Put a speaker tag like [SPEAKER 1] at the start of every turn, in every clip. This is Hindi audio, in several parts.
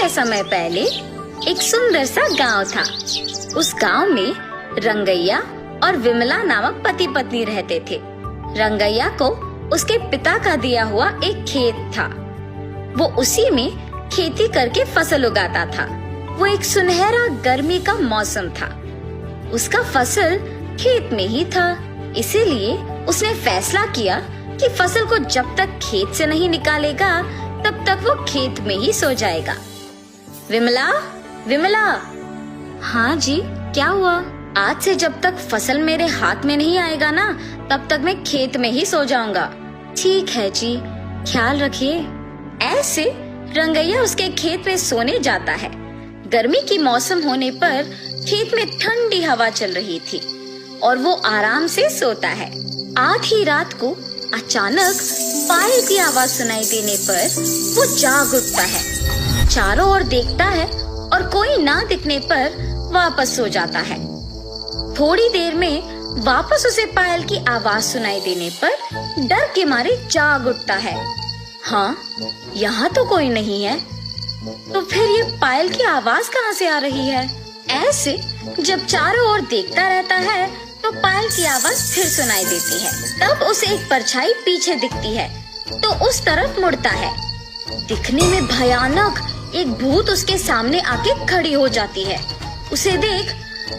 [SPEAKER 1] समय पहले एक सुंदर सा गांव था। उस गांव में रंगैया और विमला नामक पति पत्नी रहते थे। रंगैया को उसके पिता का दिया हुआ एक खेत था। वो उसी में खेती करके फसल उगाता था। वो एक सुनहरा गर्मी का मौसम था। उसका फसल खेत में ही था, इसीलिए उसने फैसला किया कि फसल को जब तक खेत से नहीं निकालेगा तब तक वो खेत में ही सो जाएगा। विमला, विमला। हाँ जी, क्या हुआ? आज से जब तक फसल मेरे हाथ में नहीं आएगा ना, तब तक मैं खेत में ही सो जाऊंगा। ठीक है जी, ख्याल रखिए। ऐसे रंगैया उसके खेत में सोने जाता है। गर्मी की मौसम होने पर खेत में ठंडी हवा चल रही थी और वो आराम से सोता है। आधी रात को अचानक पायल की आवाज सुनाई देने पर वो जाग उठता है। चारों ओर देखता है और कोई ना दिखने पर वापस सो जाता है। थोड़ी देर में वापस उसे पायल की आवाज सुनाई देने पर डर के मारे जाग उठता है। हाँ, यहाँ तो कोई नहीं है, तो फिर ये पायल की आवाज कहाँ से आ रही है? ऐसे जब चारों ओर देखता रहता है तो पायल की आवाज फिर सुनाई देती है। तब उसे एक परछाई पीछे दिखती है तो उस तरफ मुड़ता है। दिखने में भयानक एक भूत उसके सामने आके खड़ी हो जाती है। उसे देख,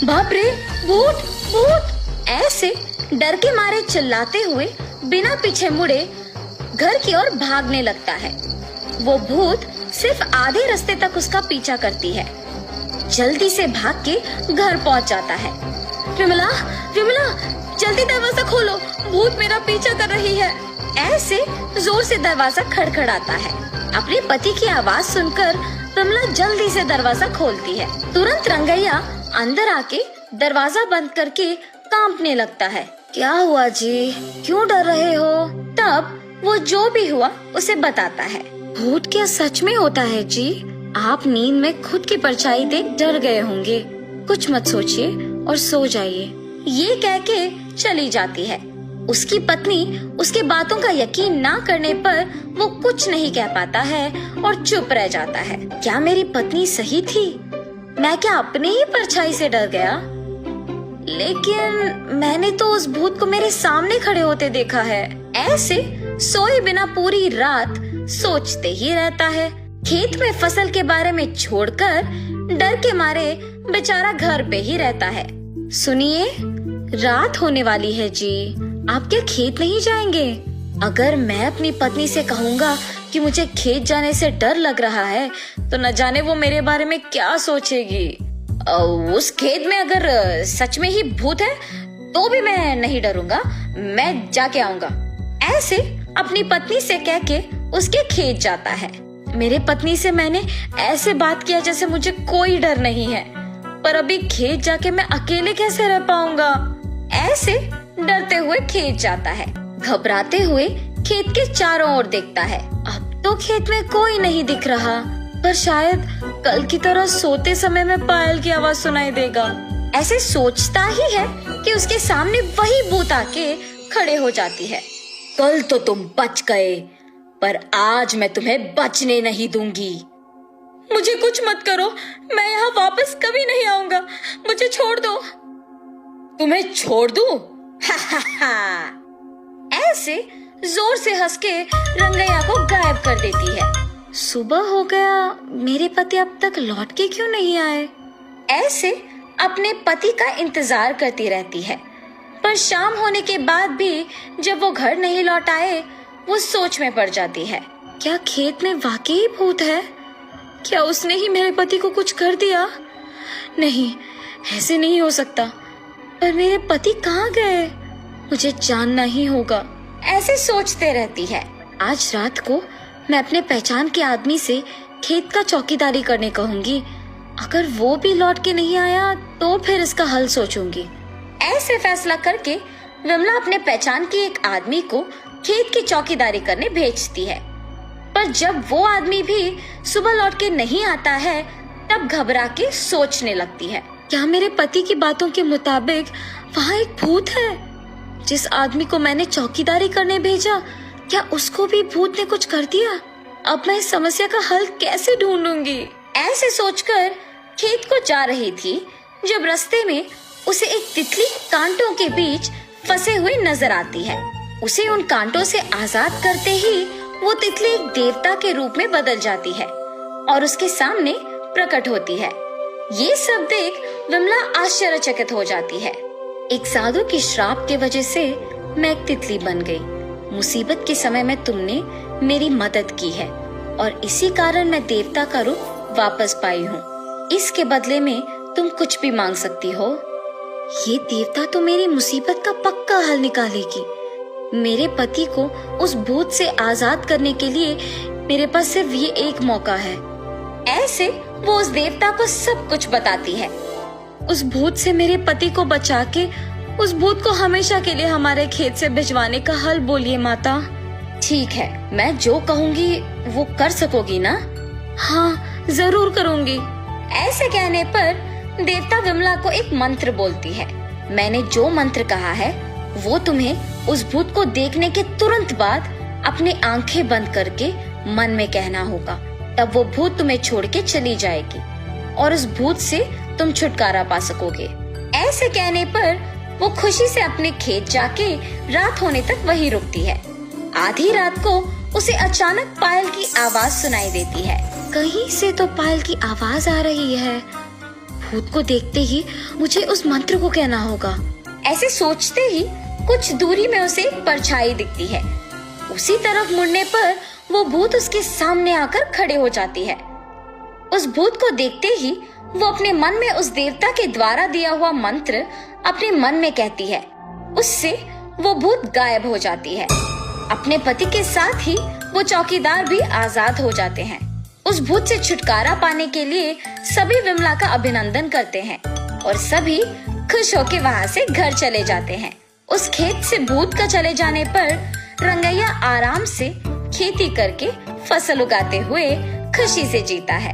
[SPEAKER 1] बाप रे, भूत भूत! ऐसे डर के मारे चिल्लाते हुए बिना पीछे मुड़े घर की ओर भागने लगता है। वो भूत सिर्फ आधे रास्ते तक उसका पीछा करती है। जल्दी से भाग के घर पहुंच जाता है। विमला, विमला, जल्दी दरवाजा खोलो, भूत मेरा पीछा कर रही है। ऐसे जोर से दरवाजा खड़खड़ाता है। अपने पति की आवाज सुनकर विमला जल्दी से दरवाजा खोलती है। तुरंत रंगैया अंदर आके दरवाजा बंद करके कांपने लगता है। क्या हुआ जी, क्यों डर रहे हो? तब वो जो भी हुआ उसे बताता है। भूत क्या सच में होता है जी? आप नींद में खुद की परछाई देख डर गए होंगे। कुछ मत सोचिए और सो जाइए। ये कह के चली जाती है। उसकी पत्नी उसके बातों का यकीन ना करने पर वो कुछ नहीं कह पाता है और चुप रह जाता है। क्या मेरी पत्नी सही थी? मैं क्या अपने ही परछाई से डर गया? लेकिन मैंने तो उस भूत को मेरे सामने खड़े होते देखा है। ऐसे सोए बिना पूरी रात सोचते ही रहता है। खेत में फसल के बारे में छोड़कर डर के मारे बेचारा घर पे ही रहता है। सुनिए, रात होने वाली है जी, आप क्या खेत नहीं जाएंगे? अगर मैं अपनी पत्नी से कहूँगा कि मुझे खेत जाने से डर लग रहा है तो न जाने वो मेरे बारे में क्या सोचेगी। उस खेत में अगर सच में ही भूत है तो भी मैं नहीं डरूंगा, मैं जाके आऊंगा। ऐसे अपनी पत्नी से कह के उसके खेत जाता है। मेरे पत्नी से मैंने ऐसे बात किया जैसे मुझे कोई डर नहीं है, पर अभी खेत जाके मैं अकेले कैसे रह पाऊंगा? ऐसे डरते हुए खेत जाता है। घबराते हुए खेत के चारों ओर देखता है। अब तो खेत में कोई नहीं दिख रहा, पर शायद कल की तरह सोते समय में पायल की आवाज सुनाई देगा। ऐसे सोचता ही है कि उसके सामने वही भूत आके खड़े हो जाती है। कल तो तुम बच गए, पर आज मैं तुम्हें बचने नहीं दूंगी। मुझे कुछ मत करो, मैं यहाँ वापस कभी नहीं आऊंगा, मुझे छोड़ दो। तुम्हें छोड़ दूं? हा हा हा। ऐसे जोर से हंस के रंगैया को गायब कर देती है। सुबह हो गया, मेरे पति अब तक लौट के क्यों नहीं आए? ऐसे अपने पति का इंतजार करती रहती है, पर शाम होने के बाद भी जब वो घर नहीं लौट आए, वो सोच में पड़ जाती है। क्या खेत में वाकई भूत है? क्या उसने ही मेरे पति को कुछ कर दिया? नहीं, ऐसे नहीं हो सकता। पर मेरे पति कहाँ गए? मुझे जानना ही होगा। ऐसे सोचते रहती है। आज रात को मैं अपने पहचान के आदमी से खेत का चौकीदारी करने कहूंगी। अगर वो भी लौट के नहीं आया तो फिर इसका हल सोचूंगी। ऐसे फैसला करके विमला अपने पहचान के एक आदमी को खेत की चौकीदारी करने भेजती है। पर जब वो आदमी भी सुबह लौट के नहीं आता है, तब घबरा के सोचने लगती है, क्या मेरे पति की बातों के मुताबिक वहाँ एक भूत है? जिस आदमी को मैंने चौकीदारी करने भेजा, क्या उसको भी भूत ने कुछ कर दिया? अब मैं इस समस्या का हल कैसे ढूंढूंगी? ऐसे सोचकर खेत को जा रही थी जब रास्ते में उसे एक तितली कांटों के बीच फंसे हुए नजर आती है। उसे उन कांटों से आजाद करते ही वो तितली एक देवता के रूप में बदल जाती है और उसके सामने प्रकट होती है। ये सब देख विमला आश्चर्यचकित हो जाती है। एक साधु की श्राप के वजह से मैं एक तितली बन गई। मुसीबत के समय में तुमने मेरी मदद की है और इसी कारण मैं देवता का रूप वापस पाई हूँ। इसके बदले में तुम कुछ भी मांग सकती हो। ये देवता तो मेरी मुसीबत का पक्का हल निकालेगी। मेरे पति को उस भूत से आजाद करने के लिए मेरे पास सिर्फ ये एक मौका है। ऐसे वो उस देवता को सब कुछ बताती है। उस भूत से मेरे पति को बचा के उस भूत को हमेशा के लिए हमारे खेत से भिजवाने का हल बोलिए माता। ठीक है, मैं जो कहूँगी वो कर सकोगी ना? हाँ, जरूर करूँगी। ऐसे कहने पर देवता विमला को एक मंत्र बोलती है। मैंने जो मंत्र कहा है वो तुम्हें उस भूत को देखने के तुरंत बाद अपनी आंखें बंद करके मन में कहना होगा। तब वो भूत तुम्हें छोड़ के चली जाएगी और उस भूत से तुम छुटकारा पा सकोगे। ऐसे कहने पर वो खुशी से अपने खेत जाके रात होने तक वहीं रुकती है। आधी रात को उसे अचानक पायल की आवाज सुनाई देती है। कहीं से तो पायल की आवाज आ रही है। भूत को देखते ही मुझे उस मंत्र को कहना होगा। ऐसे सोचते ही कुछ दूरी में उसे एक परछाई दिखती है। उसी तरफ मुड़ने पर वो भूत उसके सामने आकर खड़े हो जाती है। उस भूत को देखते ही वो अपने मन में उस देवता के द्वारा दिया हुआ मंत्र अपने मन में कहती है। उससे वो भूत गायब हो जाती है। अपने पति के साथ ही वो चौकीदार भी आजाद हो जाते हैं। उस भूत से छुटकारा पाने के लिए सभी विमला का अभिनंदन करते हैं और सभी खुश होकर वहाँ से घर चले जाते हैं। उस खेत से भूत का चले जाने पर रंगैया आराम से खेती करके फसल उगाते हुए खुशी से जीता है।